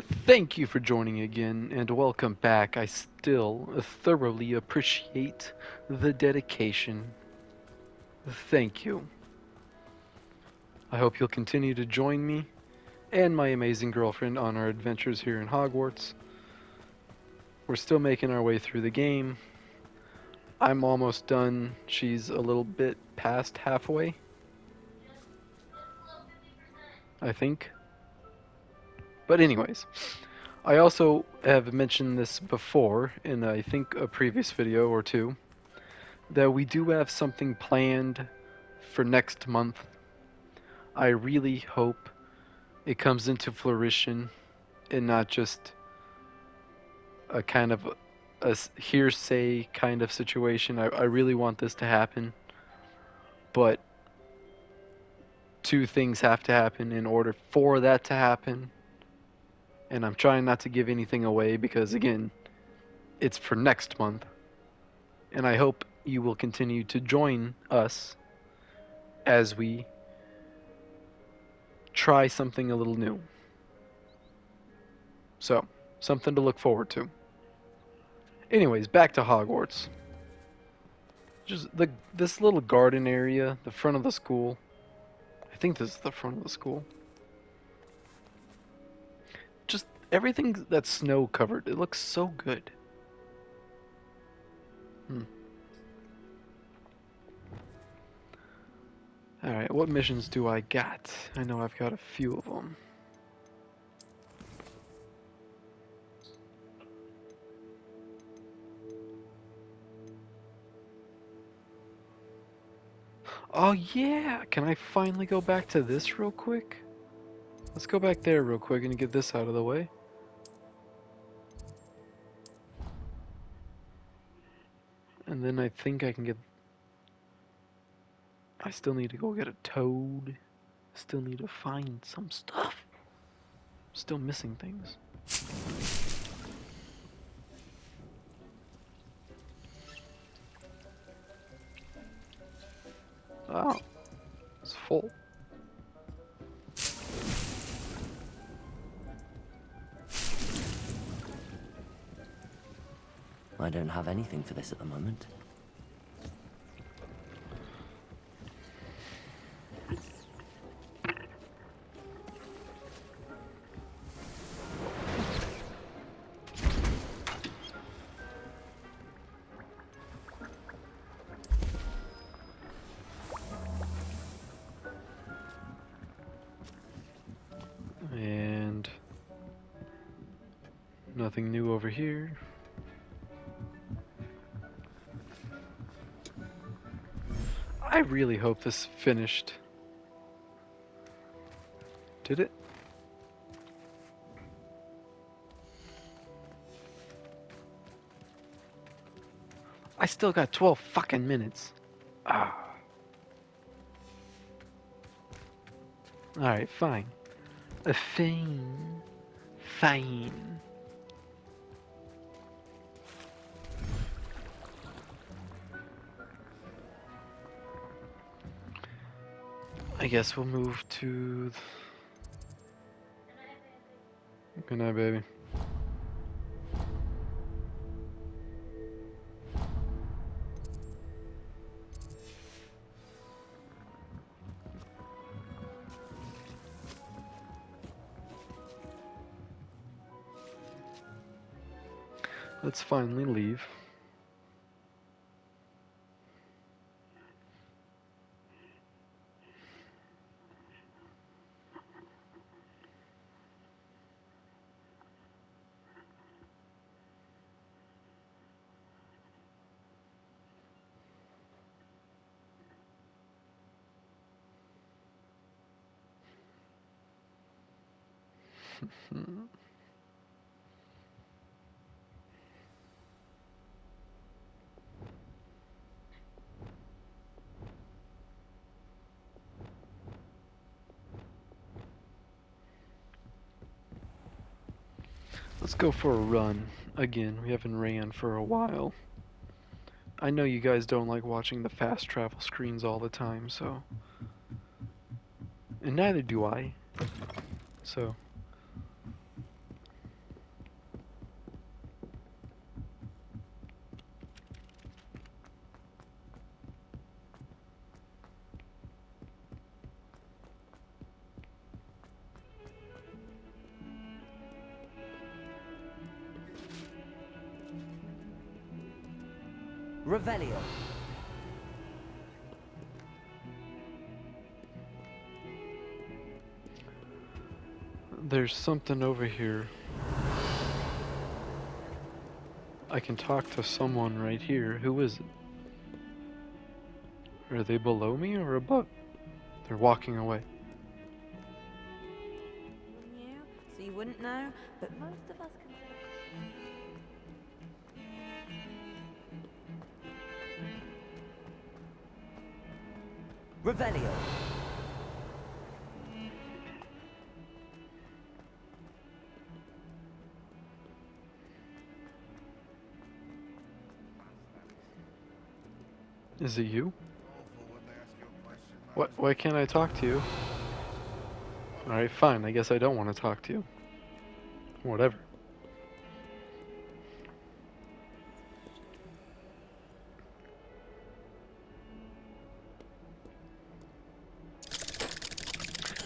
Thank you for joining again and welcome back. I still thoroughly appreciate the dedication. Thank you. I hope you'll continue to join me and my amazing girlfriend on our adventures here in Hogwarts. We're still making our way through the game. I'm almost done. She's a little bit past halfway, I think. But, anyways, I also have mentioned this before in I think a previous video or two that we do have something planned for next month. I really hope it comes into fruition and not just a kind of hearsay kind of situation. I really want this to happen, but two things have to happen in order for that to happen. And I'm trying not to give anything away because, again, it's for next month. And I hope you will continue to join us as we try something a little new. So, something to look forward to. Anyways, back to Hogwarts. Just this little garden area, the front of the school. I think this is the front of the school. Just everything that's snow covered. It looks so good. Hmm. Alright, what missions do I got? I know I've got a few of them. Oh yeah! Can I finally go back to this real quick? Let's go back there real quick and get this out of the way. And then I think I can get... I still need to go get a toad. Still need to find some stuff. Still missing things. Oh, it's full. I don't have anything for this at the moment. And nothing new over here. I really hope this finished. Did it? I still got 12 fucking minutes. Ah. Alright, fine. Fine. Fine. I guess we'll move to... Good night, baby. Let's finally leave. Let's go for a run. Again, we haven't ran for a while. I know you guys don't like watching the fast travel screens all the time, so... And neither do I. So... Revelio. There's something over here. I can talk to someone right here. Who is it? Are they below me or above? They're walking away. You, so you wouldn't know, but most of us can. Revelio. Is it you? What? Why can't I talk to you? Alright, fine. I guess I don't want to talk to you. Whatever.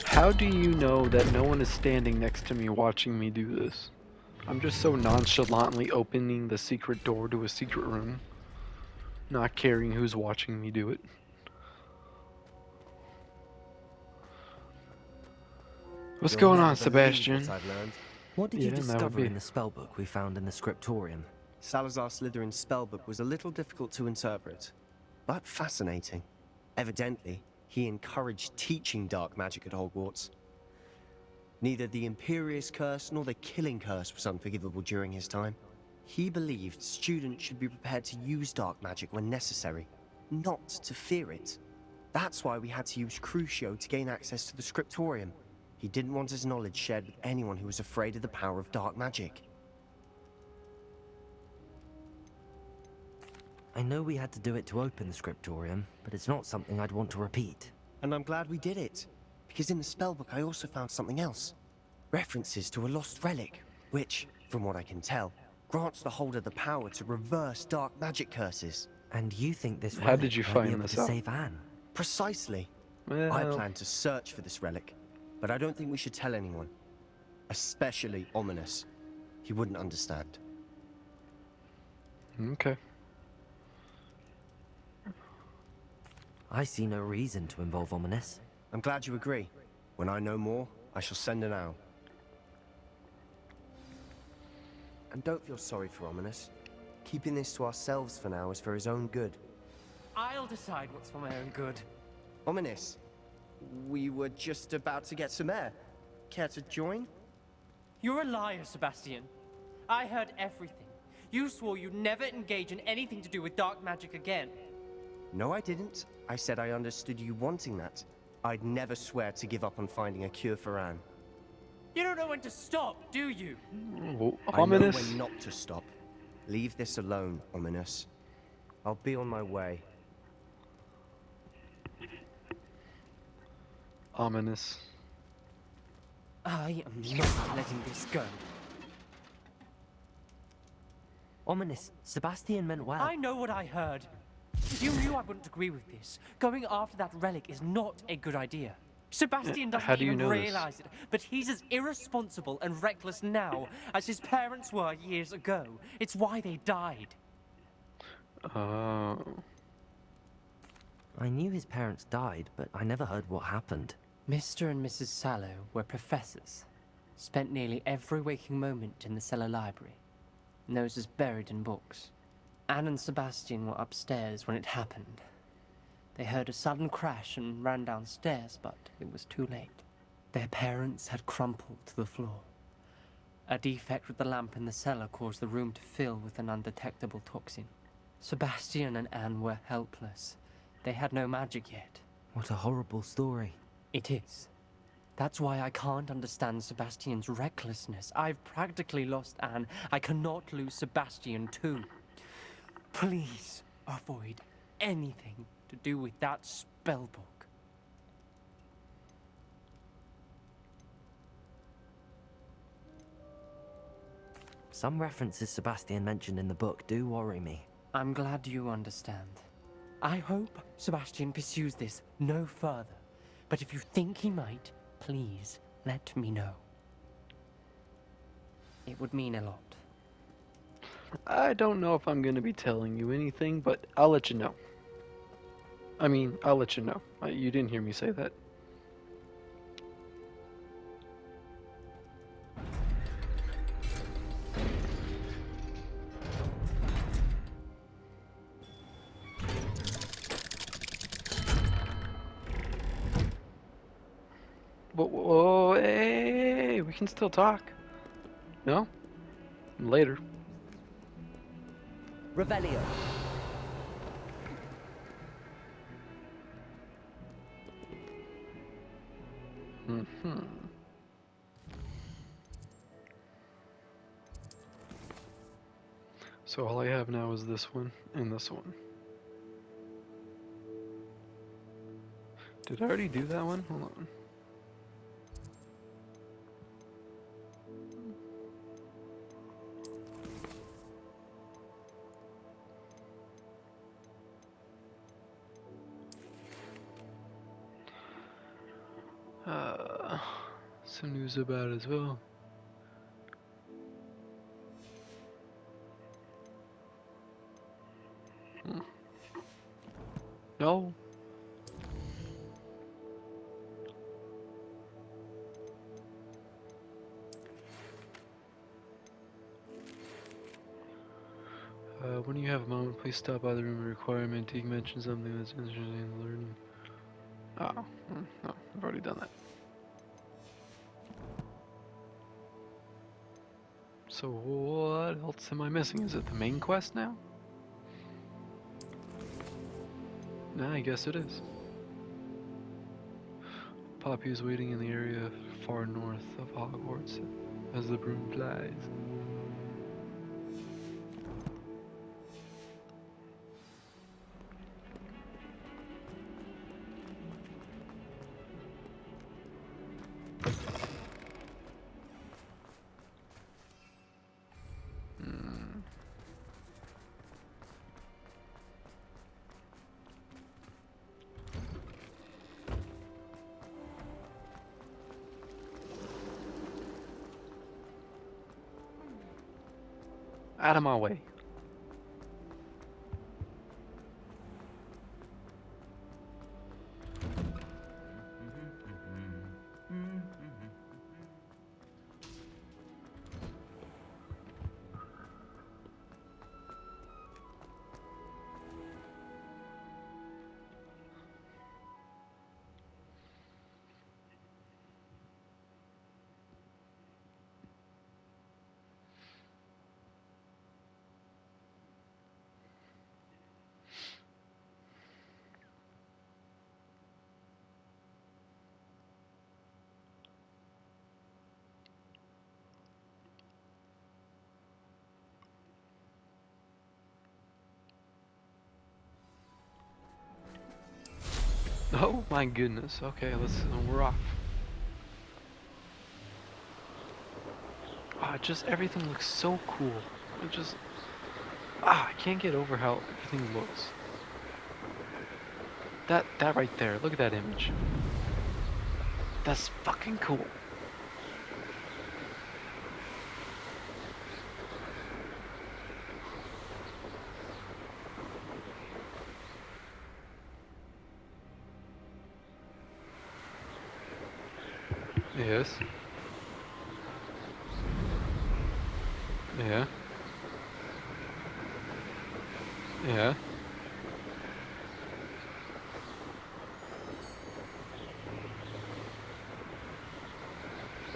How do you know that no one is standing next to me watching me do this? I'm just so nonchalantly opening the secret door to a secret room, not caring who's watching me do it. What's You'll going never on, believe Sebastian? what I've learned. What did Yeah, you that would discover be. in the spellbook we found in the scriptorium? Salazar Slytherin's spellbook was a little difficult to interpret, but fascinating. Evidently, he encouraged teaching dark magic at Hogwarts. Neither the Imperious Curse nor the Killing Curse was unforgivable during his time. He believed students should be prepared to use dark magic when necessary, not to fear it. That's why we had to use Crucio to gain access to the scriptorium. He didn't want his knowledge shared with anyone who was afraid of the power of dark magic. I know we had to do it to open the scriptorium, but it's not something I'd want to repeat. And I'm glad we did it, because in the spellbook I also found something else. References to a lost relic, which, from what I can tell, grants the holder the power to reverse dark magic curses. And you think this How did relic you might find be able this to out? save Anne? Precisely. I Well, plan to search for this relic, but I don't think we should tell anyone. Especially Ominous. He wouldn't understand. okay. I see no reason to involve Ominous. I'm glad you agree. When I know more, I shall send an owl. And don't feel sorry for Ominous. Keeping this to ourselves for now is for his own good. I'll decide what's for my own good. Ominous, we were just about to get some air. Care to join? You're a liar, Sebastian. I heard everything. You swore you'd never engage in anything to do with dark magic again. No, I didn't. I said I understood you wanting that. I'd never swear to give up on finding a cure for Anne. You don't know when to stop, do you? Ominous. I know when not to stop. Leave this alone, Ominous. I'll be on my way. Ominous. I am not letting this go. Ominous, Sebastian meant well. I know what I heard. You knew I wouldn't agree with this. Going after that relic is not a good idea. Sebastian How doesn't do you even know this? realize it, but he's as irresponsible and reckless now as his parents were years ago. It's why they died. Oh. I knew his parents died, but I never heard what happened. Mr. and Mrs. Sallow were professors. Spent nearly every waking moment in the cellar library. Noses buried in books. Anne and Sebastian were upstairs when it happened. They heard a sudden crash and ran downstairs, but it was too late. Their parents had crumpled to the floor. A defect with the lamp in the cellar caused the room to fill with an undetectable toxin. Sebastian and Anne were helpless. They had no magic yet. What a horrible story. It is. That's why I can't understand Sebastian's recklessness. I've practically lost Anne. I cannot lose Sebastian too. Please avoid anything to do with that spellbook. Some references Sebastian mentioned in the book do worry me. I'm glad you understand. I hope Sebastian pursues this no further. But if you think he might, please let me know. It would mean a lot. I don't know if I'm going to be telling you anything, but I'll let you know. I mean, I'll let you know. You didn't hear me say that. Whoa, whoa, hey, we can still talk. No? Later. Revelio. Hmm. So all I have now is this one and this one. Did I already do that one? Hold on. Some news about it as well. No. When you have a moment, please stop by the room of requirement. You can mention something that's interesting in learning. Oh, no, I've already done that. So what else am I missing? Is it the main quest now? Nah, I guess it is. Poppy is waiting in the area far north of Hogwarts, as the broom flies. Out of my way. Oh my goodness. Okay, we're off. Just everything looks so cool. I can't get over how everything looks. That right there. Look at that image. That's fucking cool. Yes. Yeah. Yeah.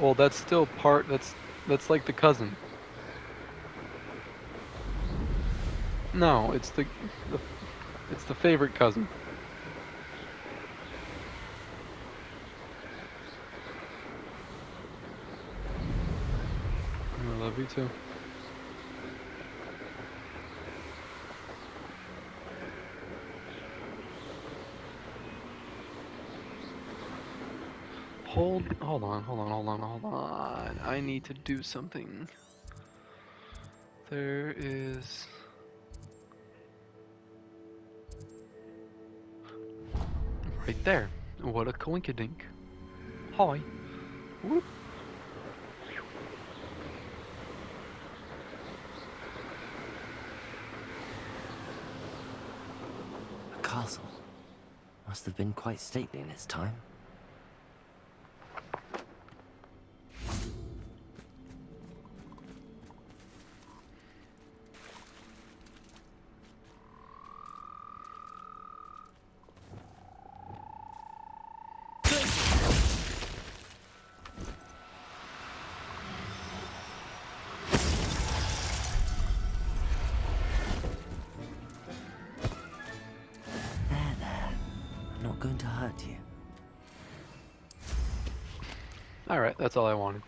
Well, that's still part. That's like the cousin. No, it's the favorite cousin. I love you too. Hold on. I need to do something. There is... Right there. What a coinkydink. Hi. Whoop. Must have been quite stately in its time. There. I'm not going to hurt you. Alright, that's all I wanted.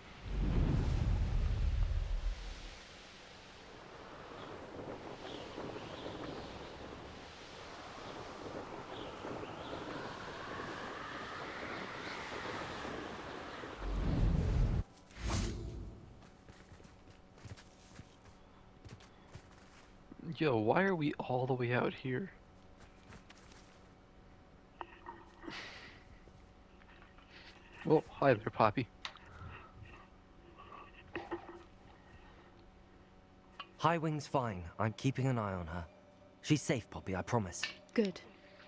Yo, why are we all the way out here? Well, hi there, Poppy. Highwing's fine. I'm keeping an eye on her. She's safe, Poppy, I promise. Good.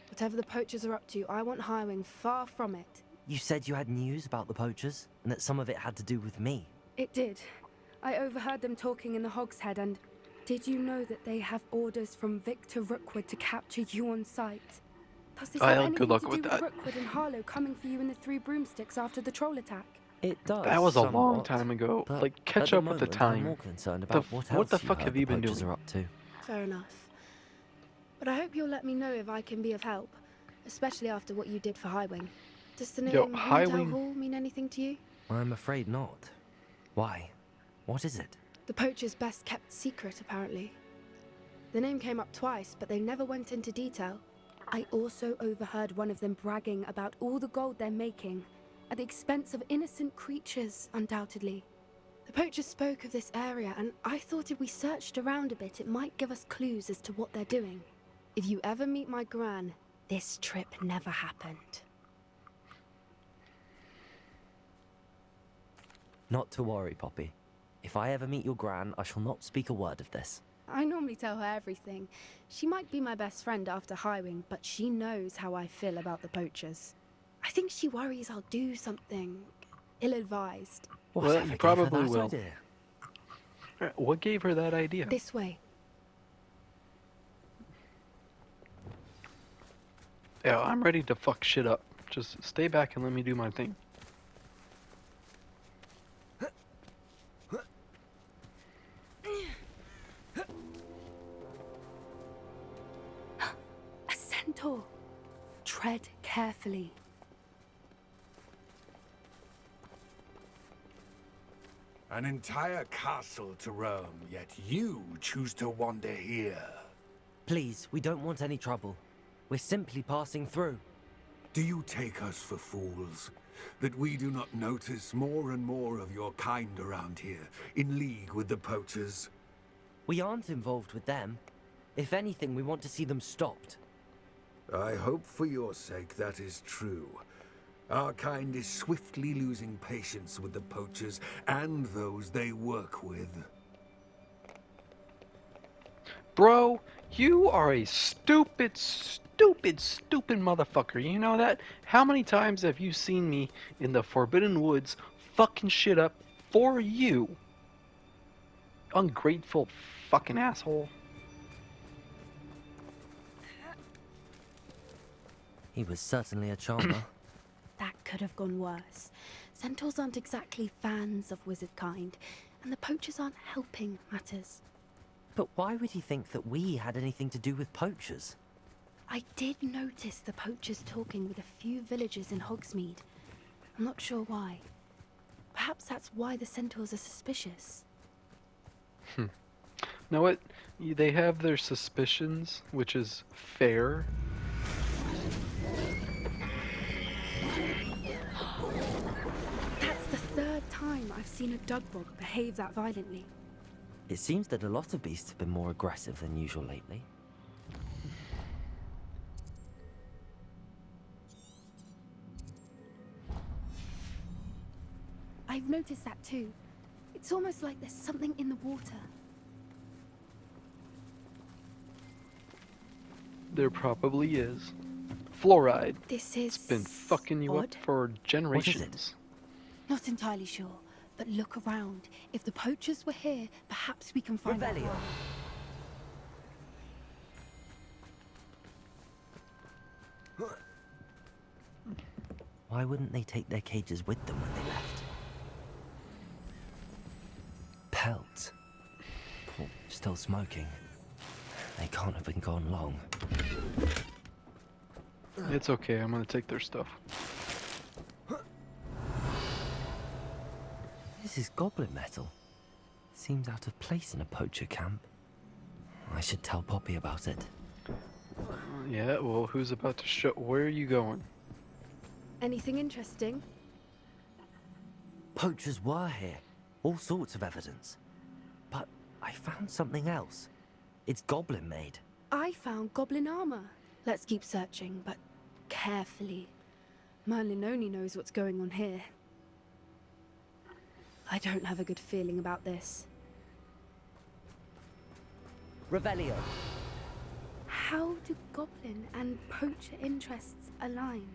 Whatever the poachers are up to, I want Highwing far from it. You said you had news about the poachers, and that some of it had to do with me. It did. I overheard them talking in the Hogshead, and did you know that they have orders from Victor Rookwood to capture you on sight? Does this have Well, anything good luck to do with with that. Rookwood and Harlow coming for you in the Three Broomsticks after the troll attack? It does. That was a long somewhat, time ago. but Like, catch at up with the moment, I'm time. more concerned about what what else the fuck heard have the you been poachers doing? are up to. Fair enough. But I hope you'll let me know if I can be of help, especially after what you did for Highwing. Does the name Yo, Winter Highwing- Hall mean anything to you? I'm afraid not. Why? What is it? The poacher's best kept secret, apparently. The name came up twice, but they never went into detail. I also overheard one of them bragging about all the gold they're making, at the expense of innocent creatures, undoubtedly. The poachers spoke of this area, and I thought if we searched around a bit, it might give us clues as to what they're doing. If you ever meet my gran, this trip never happened. Not to worry, Poppy. If I ever meet your gran, I shall not speak a word of this. I normally tell her everything. She might be my best friend after Highwing, but she knows how I feel about the poachers. I think she worries I'll do something ill-advised. Well, Whatever you gave probably her that will. idea? What gave her that idea? This way. Yeah, I'm ready to fuck shit up. Just stay back and let me do my thing. A centaur. Tread carefully. An entire castle to roam, yet you choose to wander here. Please, we don't want any trouble. We're simply passing through. Do you take us for fools? That we do not notice more and more of your kind around here, in league with the poachers? We aren't involved with them. If anything, we want to see them stopped. I hope for your sake that is true. Our kind is swiftly losing patience with the poachers and those they work with. Bro, you are a stupid motherfucker. You know that? How many times have you seen me in the Forbidden Woods fucking shit up for you? Ungrateful fucking asshole. He was certainly a charmer. That could have gone worse. Centaurs aren't exactly fans of wizard kind, and the poachers aren't helping matters. But why would he think that we had anything to do with poachers? I did notice the poachers talking with a few villagers in Hogsmeade. I'm not sure why. Perhaps that's why the centaurs are suspicious. Know what? They have their suspicions, which is fair. That's the third time I've seen a dugbog behave that violently. It seems that a lot of beasts have been more aggressive than usual lately. I've noticed that too. It's almost like there's something in the water. There probably is. Fluoride. This is. It's been fucking you odd. up for generations. Not entirely sure, but look around. If the poachers were here, perhaps we can find out Revelio. why. Why wouldn't they take their cages with them when they left? Pelts. Oh, still smoking. They can't have been gone long. It's okay, I'm gonna take their stuff. This is goblin metal. Seems out of place in a poacher camp. I should tell Poppy about it. Yeah, well, who's about to show? Where are you going? Anything interesting? Poachers were here. All sorts of evidence. But I found something else. It's goblin made. I found goblin armor. Let's keep searching, but carefully. Merlin only knows what's going on here. I don't have a good feeling about this. Revelio. How do goblin and poacher interests align?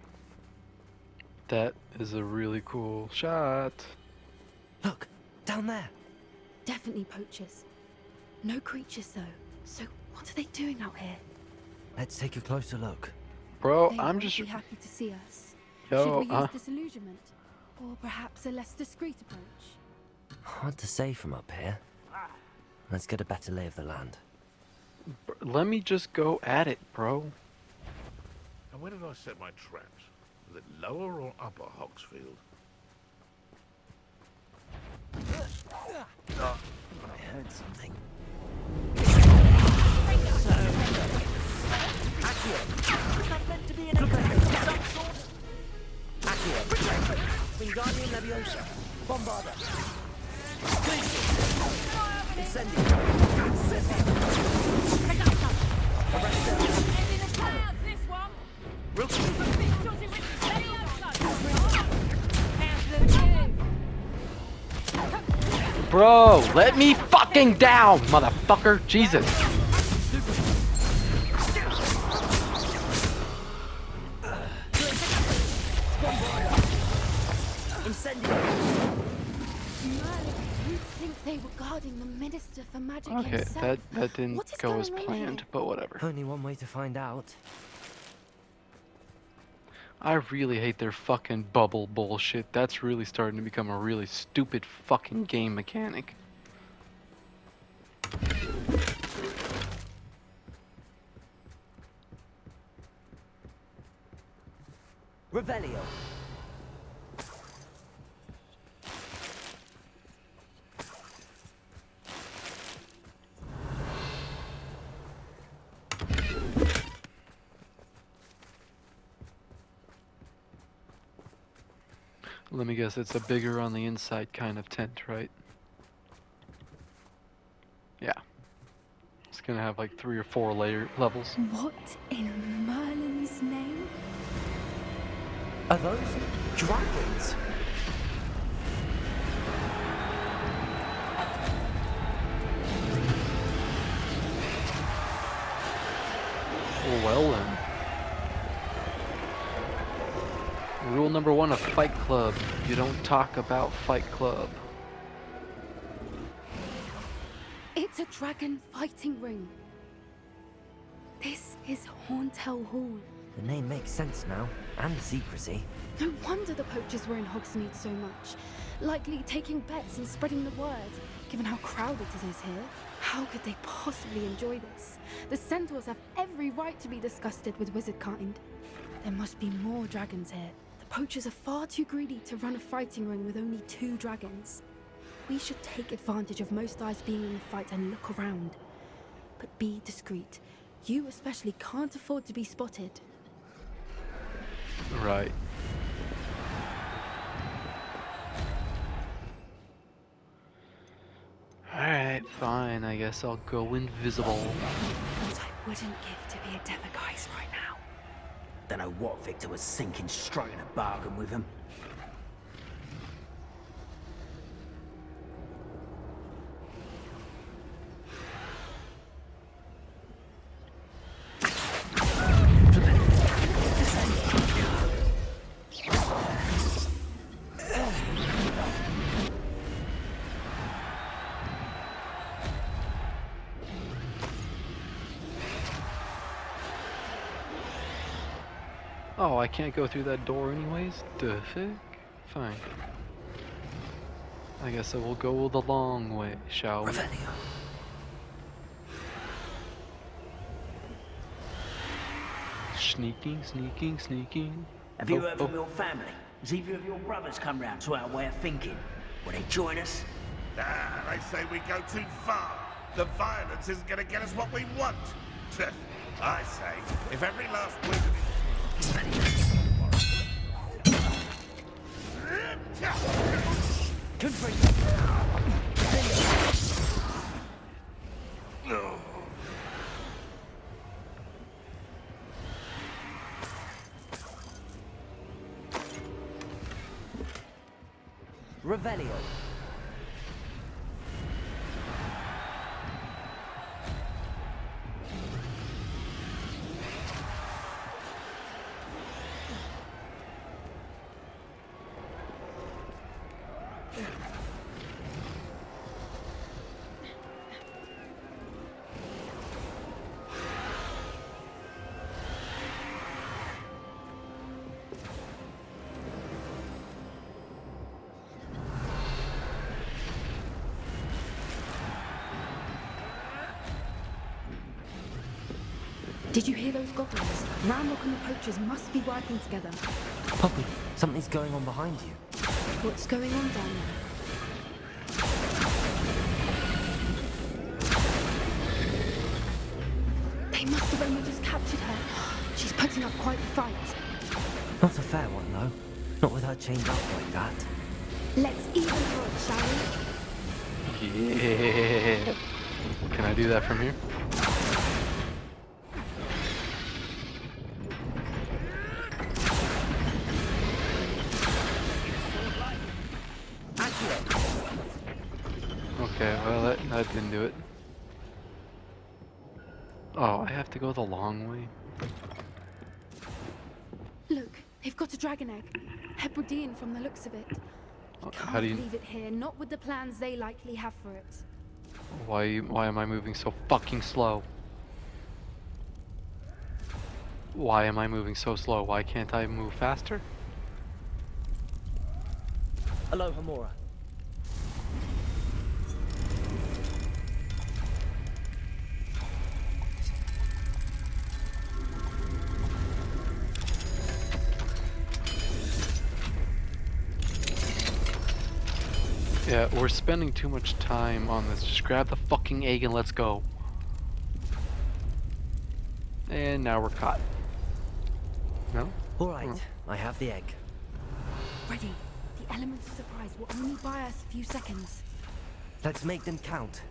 That is a really cool shot. Look, down there. Definitely poachers. No creatures though. So what are they doing out here? Let's take a closer look. Bro, They I'm won't just... be happy to see us. Yo, Should we use disillusionment? Or perhaps a less discreet approach? Hard to say from up here. Let's get a better lay of the land. Let me just go at it, bro. And where did I set my traps? Was it lower or upper Hogsfield? I heard something. Wingardium Leviosa. Bombarda. Incendio. Bro, let me fucking down, motherfucker. Jesus. You'd think they were guarding the Minister for Magic Okay, himself. that didn't What is go as going on planned, here? but whatever. Only one way to find out. I really hate their fucking bubble bullshit. That's really starting to become a really stupid fucking game mechanic. Revelio. Let me guess, it's a bigger on the inside kind of tent, right? Yeah. It's gonna have like 3 or 4 levels. What in Merlin's name? Are those dragons? Well then. Rule number 1 of Fight Club. You don't talk about Fight Club. It's a dragon fighting ring. This is Hauntel Hall. The name makes sense now, and the secrecy. No wonder the poachers were in Hogsmeade so much. Likely taking bets and spreading the word, given how crowded it is here. How could they possibly enjoy this? The centaurs have every right to be disgusted with wizard kind. There must be more dragons here. The poachers are far too greedy to run a fighting ring with only 2 dragons. We should take advantage of most eyes being in the fight and look around. But be discreet. You especially can't afford to be spotted. Right. Alright, fine. I guess I'll go invisible. What I wouldn't give to be a Demogorgon right now. Don't know what Victor was thinking, striking a bargain with him. Oh, I can't go through that door anyways? The fuck? Fine. I guess I will go the long way, shall we? Revelio. Sneaking, sneaking, sneaking. Have you heard from your family? Has either of your brothers come round to our way of thinking? Will they join us? Ah, they say we go too far. The violence isn't going to get us what we want. I say, if every last word of Revelio. Did you hear those goblins? Ramrock and the poachers must be working together. Poppy, something's going on behind you. What's going on down there? They must have only just captured her. She's putting up quite the fight. Not a fair one, though. Not with her chained up like that. Let's even her, shall we? Yeah. Can I do that from here? Okay, well that didn't do it. Oh, I have to go the long way. Look, they've got a dragon egg. Hebridean from the looks of it. How do you? Leave it here, not with the plans they likely have for it. Why am I moving so fucking slow? Why am I moving so slow? Why can't I move faster? Hello, Hamura. Yeah, we're spending too much time on this. Just grab the fucking egg and let's go. And now we're caught. No? All right, I have the egg. Ready. The elements of surprise will only buy us a few seconds. Let's make them count.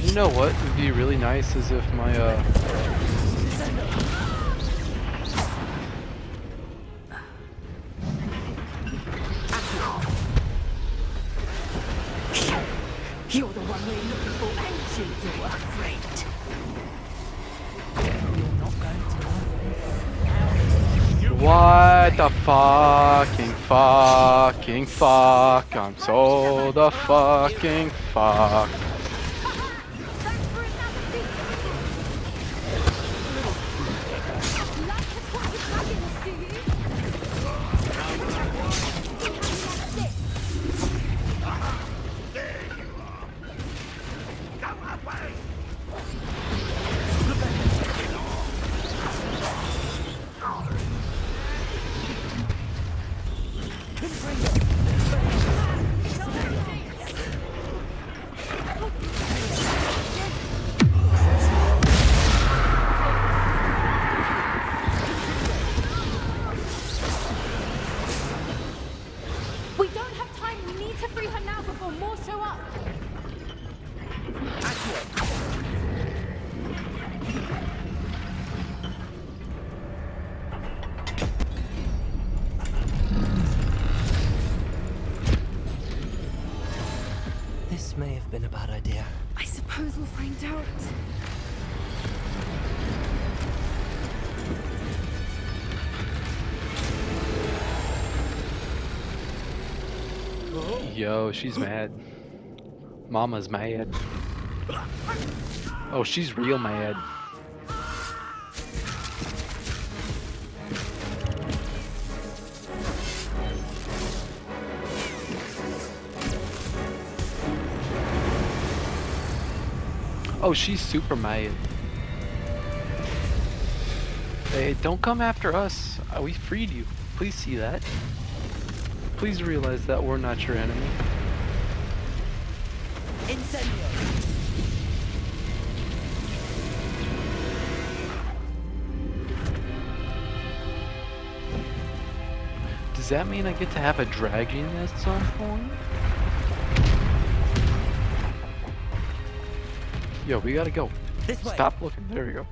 You know what would be really nice is if my You're the one we're looking for, ain't you, you're afraid? You're not going to what the fucking fuck. I'm so the fucking fuck. have been a bad idea. I suppose we'll find out. Yo, she's mad. Mama's mad. Oh, she's real mad. Oh, she's super mad. Hey, don't come after us. We freed you. Please see that. Please realize that we're not your enemy. Incendio! Does that mean I get to have a dragon at some point? Yo, we gotta go. This way. Stop looking. There we go.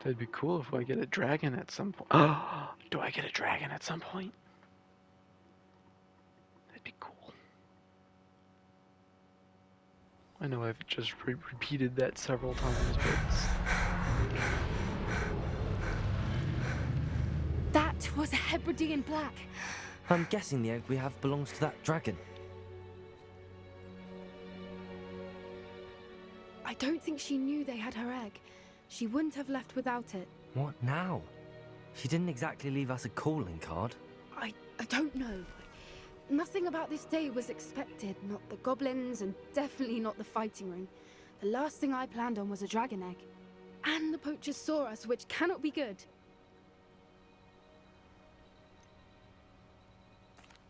That'd be cool if I get a dragon at some point. Do I get a dragon at some point? That'd be cool. I know I've just repeated that several times, but That was a Hebridean black. I'm guessing the egg we have belongs to that dragon. I don't think she knew they had her egg. She wouldn't have left without it. What now? She didn't exactly leave us a calling card. I don't know. Nothing about this day was expected. Not the goblins, and definitely not the fighting ring. The last thing I planned on was a dragon egg. And the poachers saw us, which cannot be good.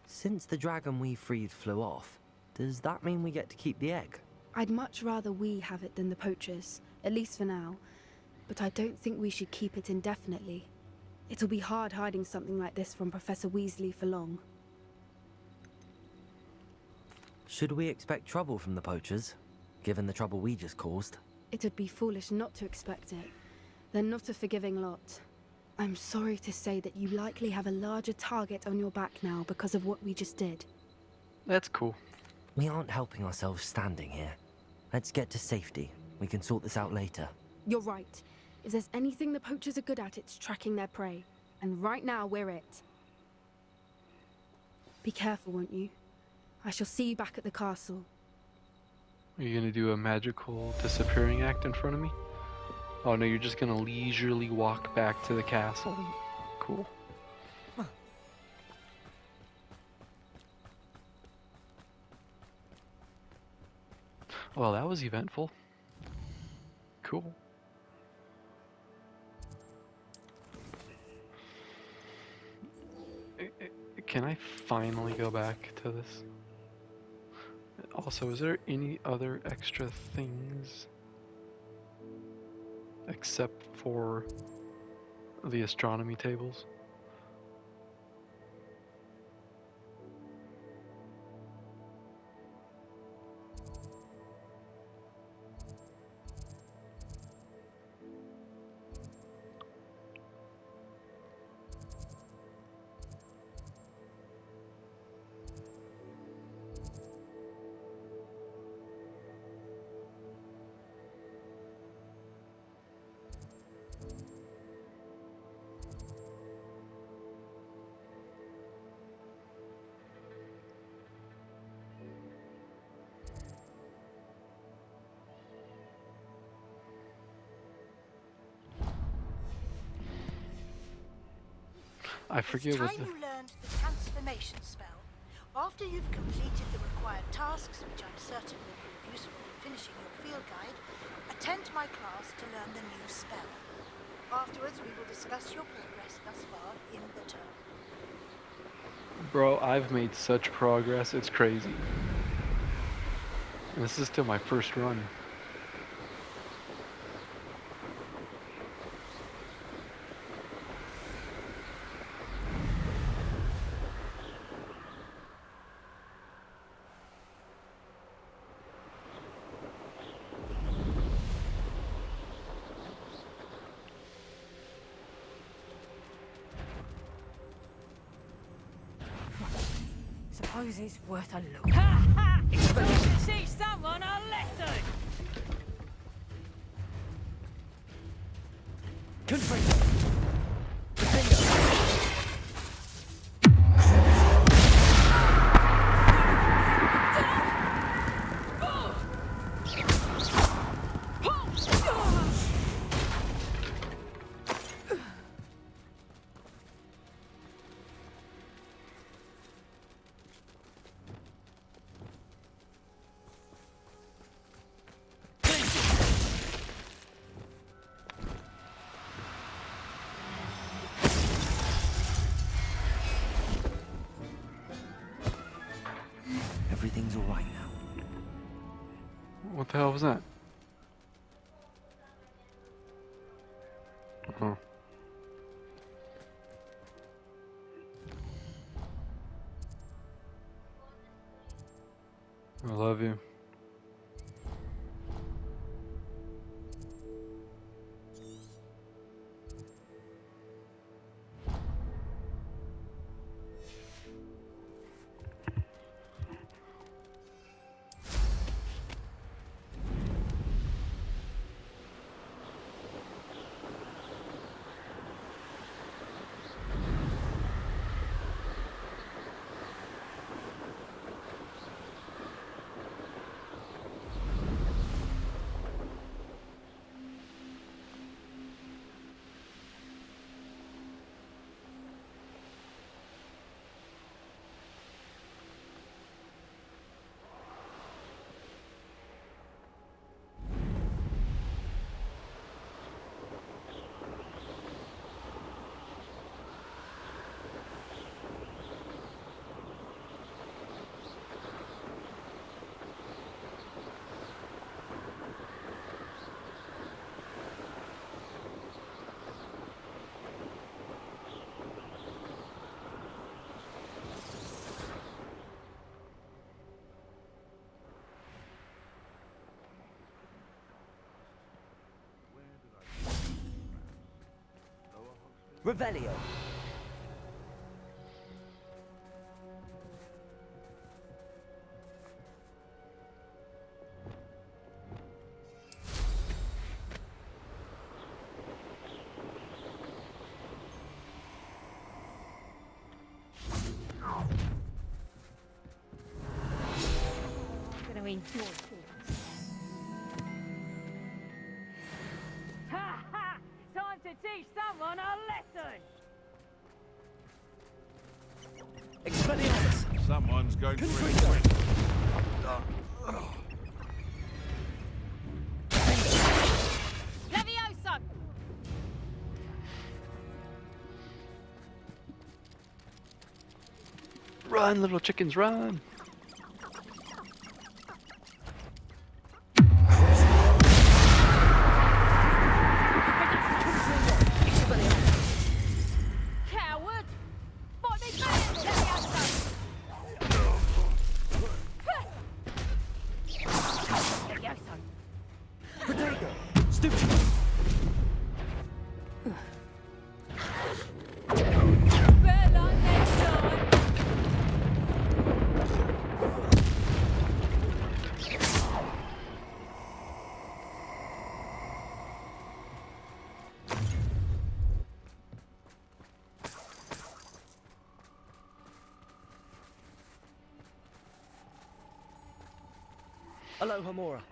Since the dragon we freed flew off, does that mean we get to keep the egg? I'd much rather we have it than the poachers, at least for now. But I don't think we should keep it indefinitely. It'll be hard hiding something like this from Professor Weasley for long. Should we expect trouble from the poachers, given the trouble we just caused? It'd be foolish not to expect it. They're not a forgiving lot. I'm sorry to say that you likely have a larger target on your back now because of what we just did. that's cool. We aren't helping ourselves standing here. Let's get to safety. We can sort this out later. You're right. If there's anything the poachers are good at, it's tracking their prey. And right now, we're it. Be careful, won't you? I shall see you back at the castle. Are you gonna do a magical disappearing act in front of me? Oh no, you're just gonna leisurely walk back to the castle. Cool. Well, that was eventful. Cool. Can I finally go back to this? Also, is there any other extra things except for the astronomy tables? I forget It's what time you learned the transformation spell. After you've completed the required tasks, which I'm certain will prove useful in finishing your field guide, attend my class to learn the new spell. Afterwards, we will discuss your progress thus far in the term. Bro, I've made such progress, it's crazy. And this is still my first run. suppose it's worth a look. Ha ha! Time to teach someone a lesson! Everything's all right now. What the hell was that? Oh. I love you. Revelio. I'm gonna enjoy it. Ha ha! Time to teach someone a lesson! Expelliarmus. Someone's going to Confringo. Levioso! Run, little chickens, run! Coward! Fight me back, Levioso! Levioso! Protego. Stupid. Bella next time! Aloha Mora.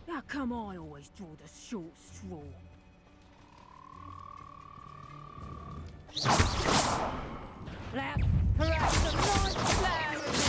How come I always draw the short straw? Now, perhaps some nice flowers!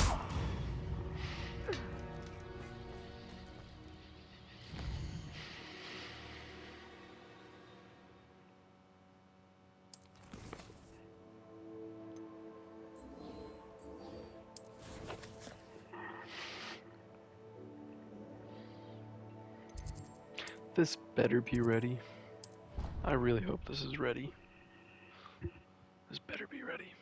This better be ready. I really hope this is ready. This better be ready.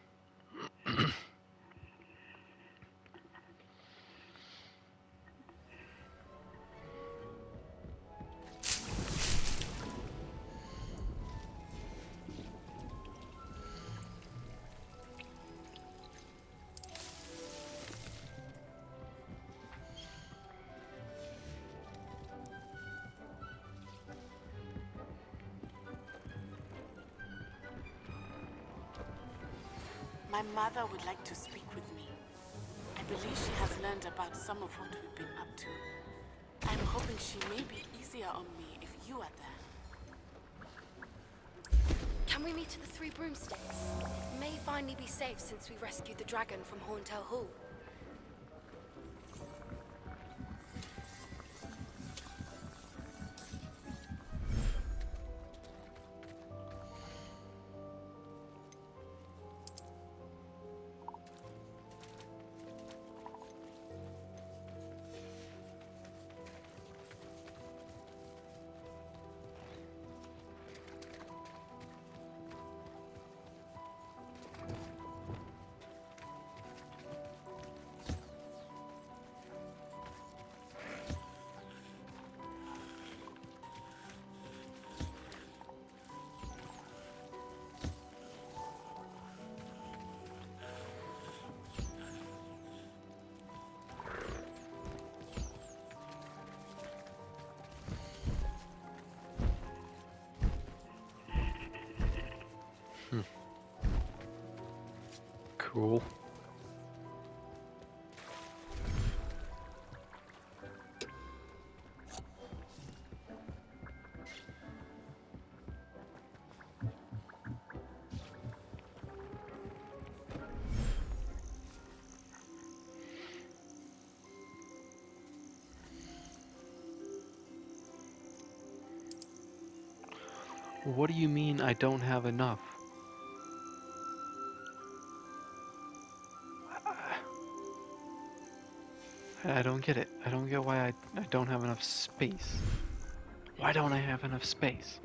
My mother would like to speak with me. I believe she has learned about some of what we've been up to. I'm hoping she may be easier on me if you are there. Can we meet at the Three Broomsticks? It may finally be safe since we rescued the dragon from Horntail Hall. Cool. What do you mean I don't have enough? I don't get it. I don't get why I don't have enough space. Why don't I have enough space?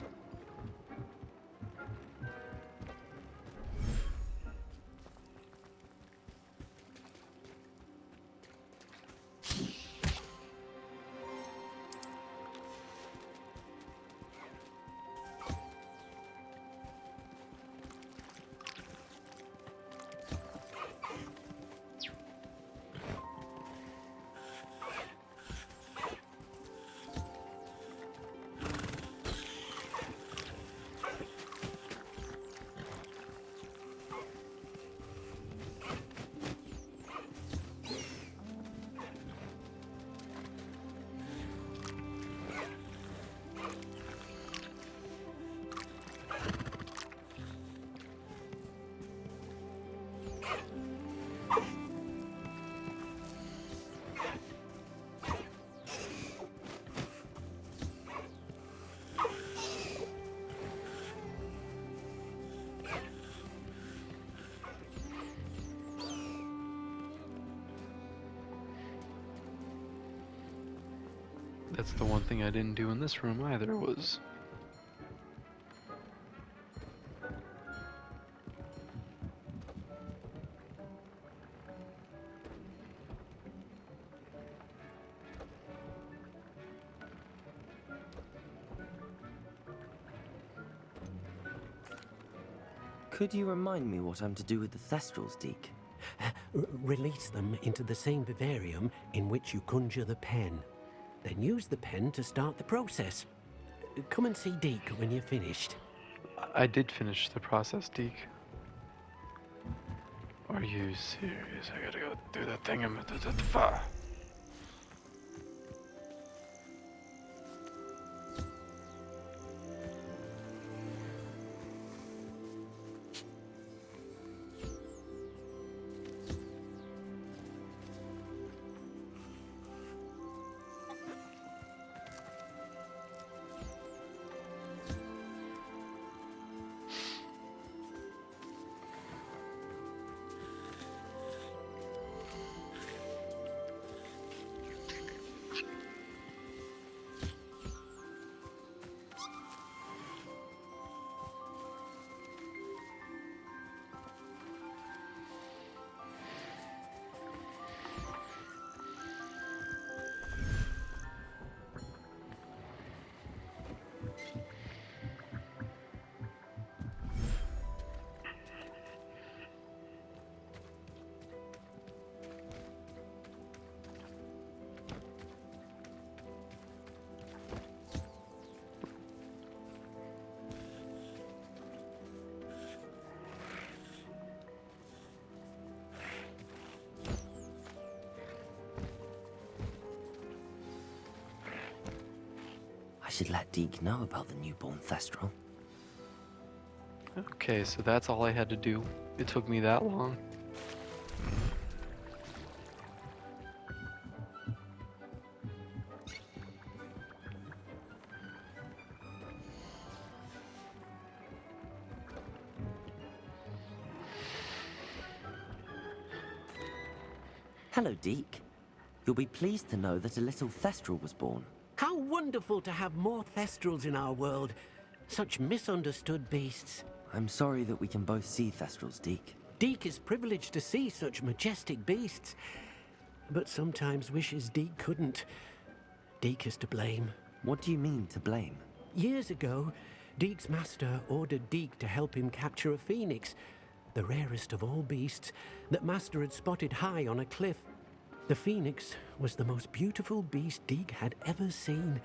That's the one thing I didn't do in this room either, was... Could you remind me what I'm to do with the Thestrals, Deke? Release them into the same vivarium in which you conjure the pen. Then use the pen to start the process. Come and see Deke when you're finished. I did finish the process, Deke. Are you serious? I gotta go do that thing. I should let Deke know about the newborn Thestral. Okay, so that's all I had to do. It took me that long. Hello, Deke. You'll be pleased to know that a little Thestral was born. How wonderful to have more Thestrals in our world. Such misunderstood beasts. I'm sorry that we can both see Thestrals, Deke. Deke is privileged to see such majestic beasts, but sometimes wishes Deke couldn't. Deke is to blame. What do you mean, to blame? Years ago, Deke's master ordered Deke to help him capture a phoenix, the rarest of all beasts, that master had spotted high on a cliff. The phoenix was the most beautiful beast Deke had ever seen.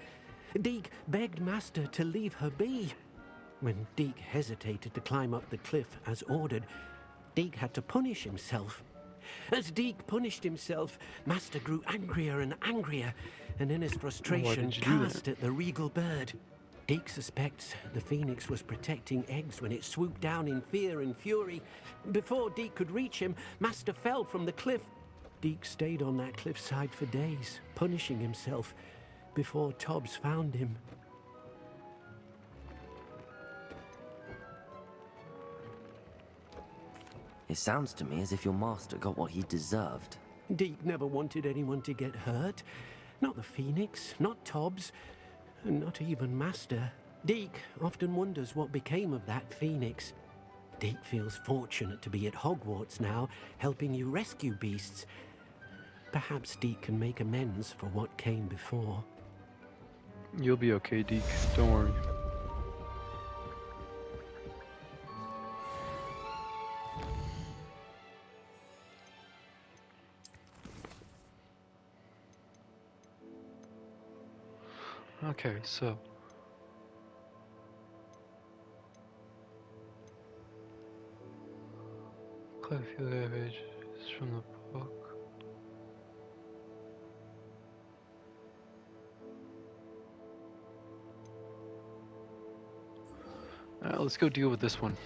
Deke begged master to leave her be. When Deke hesitated to climb up the cliff as ordered, Deke had to punish himself. As Deke punished himself, master grew angrier and angrier, and in his frustration cast at the regal bird. Deke suspects the phoenix was protecting eggs when it swooped down in fear and fury. Before Deke could reach him, master fell from the cliff. Deke stayed on that cliffside for days, punishing himself, before Tobbs found him. It sounds to me as if your master got what he deserved. Deke never wanted anyone to get hurt. Not the phoenix, not Tobbs, and not even master. Deke often wonders what became of that phoenix. Deke feels fortunate to be at Hogwarts now, helping you rescue beasts. Perhaps Deke can make amends for what came before. You'll be okay, Deke. Don't worry. Okay, so Clayfield average is from the book. Let's go deal with this one.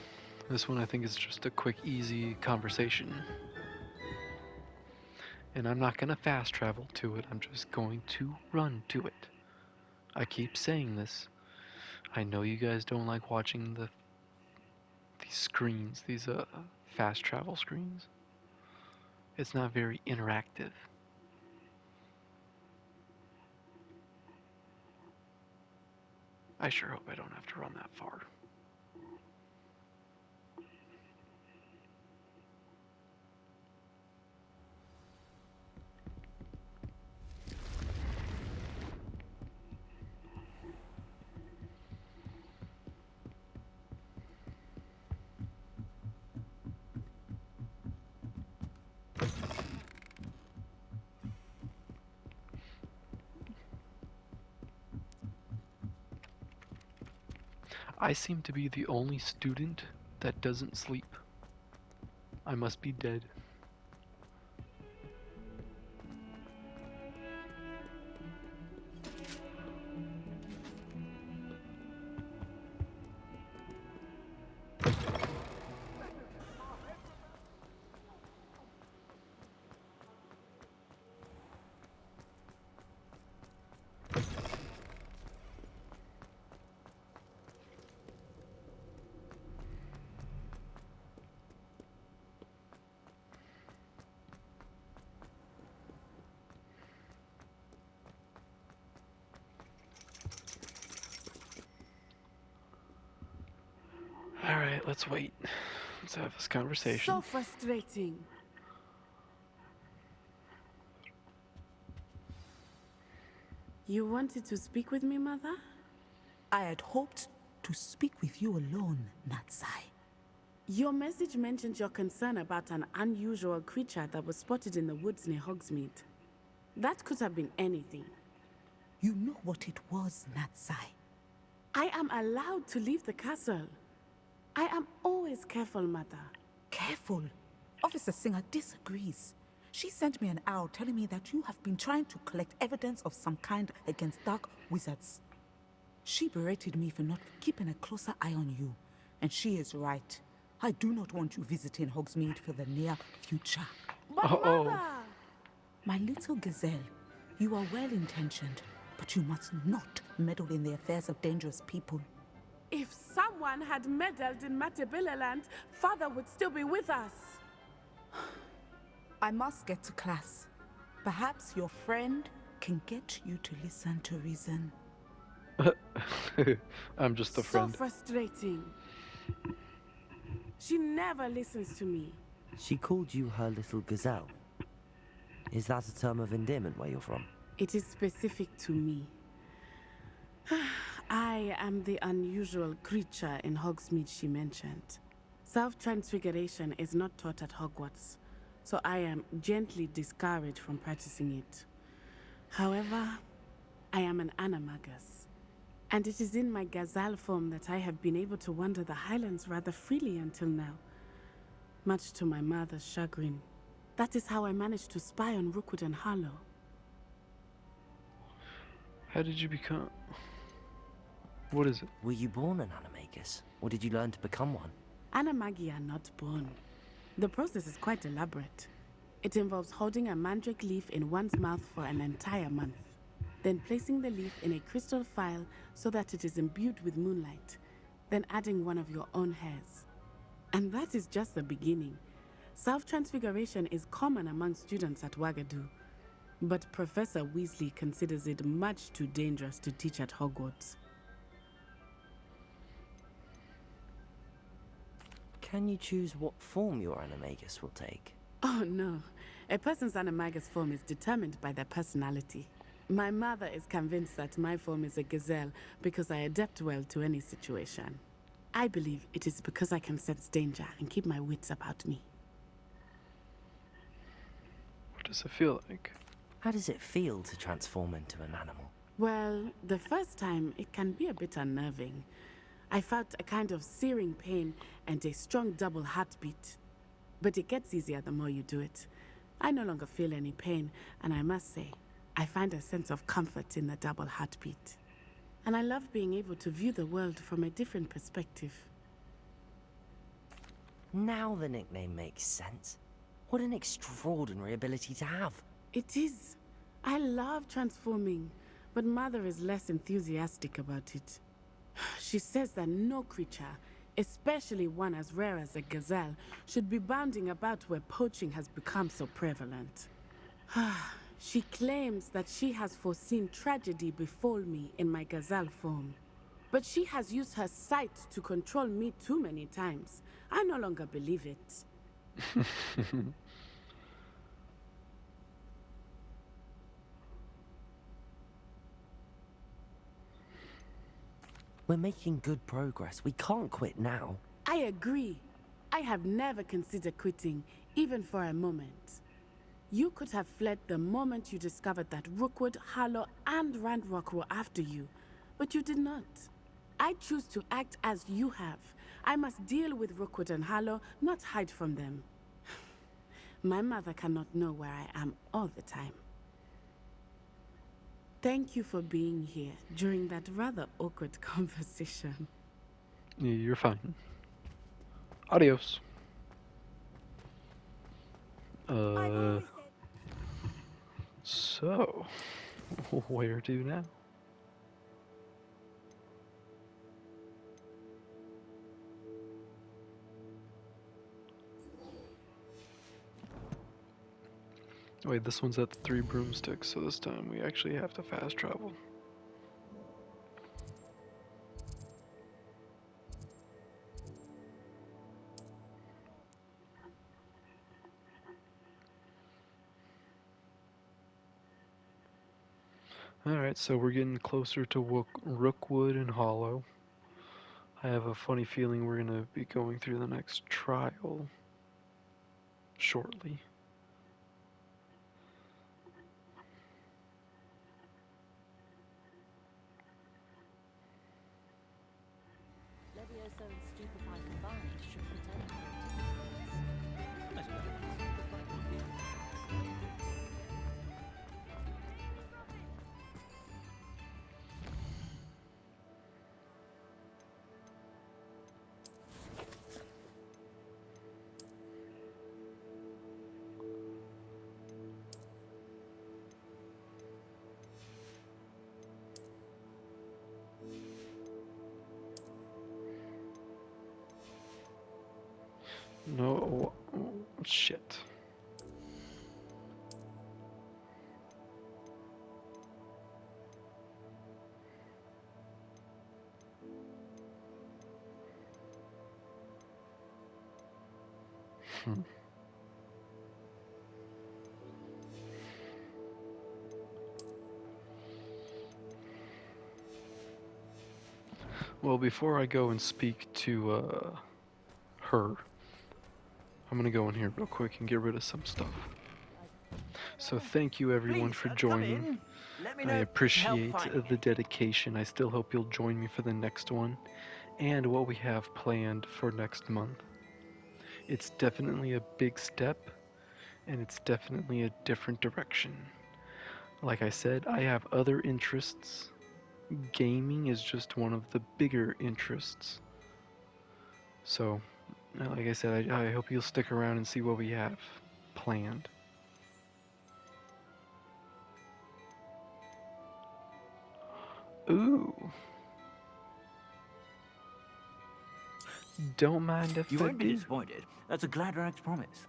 This one I think is just a quick, easy conversation. And I'm not gonna fast travel to it, I'm just going to run to it. I keep saying this. I know you guys don't like watching these screens, these fast travel screens. It's not very interactive. I sure hope I don't have to run that far. I seem to be the only student that doesn't sleep. I must be dead. Alright, let's wait. Let's have this conversation. So frustrating. You wanted to speak with me, Mother? I had hoped to speak with you alone, Natsai. Your message mentioned your concern about an unusual creature that was spotted in the woods near Hogsmeade. That could have been anything. You know what it was, Natsai. I am allowed to leave the castle. I am always careful, Mother. Careful? Officer Singer disagrees. She sent me an owl telling me that you have been trying to collect evidence of some kind against dark wizards. She berated me for not keeping a closer eye on you, and she is right. I do not want you visiting Hogsmeade for the near future. But Uh-oh. Mother! My little gazelle, you are well-intentioned, but you must not meddle in the affairs of dangerous people. If someone had meddled in Matabeleland, Father would still be with us. I must get to class. Perhaps your friend can get you to listen to reason. I'm just a So friend. frustrating. She never listens to me. She called you her little gazelle. Is that a term of endearment where you're from? It is specific to me. I am the unusual creature in Hogsmeade she mentioned. Self-transfiguration is not taught at Hogwarts, so I am gently discouraged from practicing it. However, I am an animagus, and it is in my gazelle form that I have been able to wander the Highlands rather freely until now, much to my mother's chagrin. That is how I managed to spy on Rookwood and Harlow. How did you become... What is it? Were you born an animagus, or did you learn to become one? Animagi are not born. The process is quite elaborate. It involves holding a mandrake leaf in one's mouth for an entire month, then placing the leaf in a crystal phial so that it is imbued with moonlight, then adding one of your own hairs. And that is just the beginning. Self-transfiguration is common among students at Wagadu, but Professor Weasley considers it much too dangerous to teach at Hogwarts. Can you choose what form your animagus will take? Oh no, a person's animagus form is determined by their personality. My mother is convinced that my form is a gazelle because I adapt well to any situation. I believe it is because I can sense danger and keep my wits about me. What does it feel like? How does it feel to transform into an animal? Well, the first time it can be a bit unnerving. I felt a kind of searing pain and a strong double heartbeat. But it gets easier the more you do it. I no longer feel any pain, and I must say, I find a sense of comfort in the double heartbeat. And I love being able to view the world from a different perspective. Now the nickname makes sense. What an extraordinary ability to have. It is. I love transforming, but Mother is less enthusiastic about it. She says that no creature, especially one as rare as a gazelle, should be bounding about where poaching has become so prevalent. She claims that she has foreseen tragedy befall me in my gazelle form. But she has used her sight to control me too many times. I no longer believe it. We're making good progress. We can't quit now. I agree. I have never considered quitting, even for a moment. You could have fled the moment you discovered that Rookwood, Harlow, and Ranrock were after you, but you did not. I choose to act as you have. I must deal with Rookwood and Harlow, not hide from them. My mother cannot know where I am all the time. Thank you for being here during that rather awkward conversation. Yeah, you're fine. Adios. So, where to now? Wait, this one's at the 3 broomsticks, so this time we actually have to fast travel. Alright, so we're getting closer to Rookwood and Hollow. I have a funny feeling we're going to be going through the next trial shortly. Levioso and Stupefy combined should pretend to No, shit. Hmm. Well, before I go and speak to her, I'm gonna go in here real quick and get rid of some stuff. So thank you everyone Please, for come joining. in. Let me I know if you need help appreciate finding the dedication. I still hope you'll join me for the next one and what we have planned for next month. It's definitely a big step and it's definitely a different direction. Like I said, I have other interests. Gaming is just one of the bigger interests. So, like I said, I hope you'll stick around and see what we have planned. Ooh. Don't mind if You I won't be do. disappointed. That's a Gladrax promise.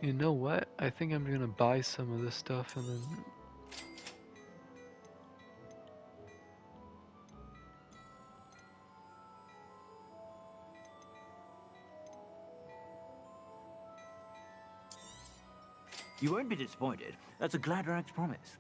You know what? I think I'm gonna buy some of this stuff and then... You won't be disappointed. That's a Gladrax promise.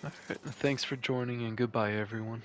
Alright, thanks for joining and goodbye everyone.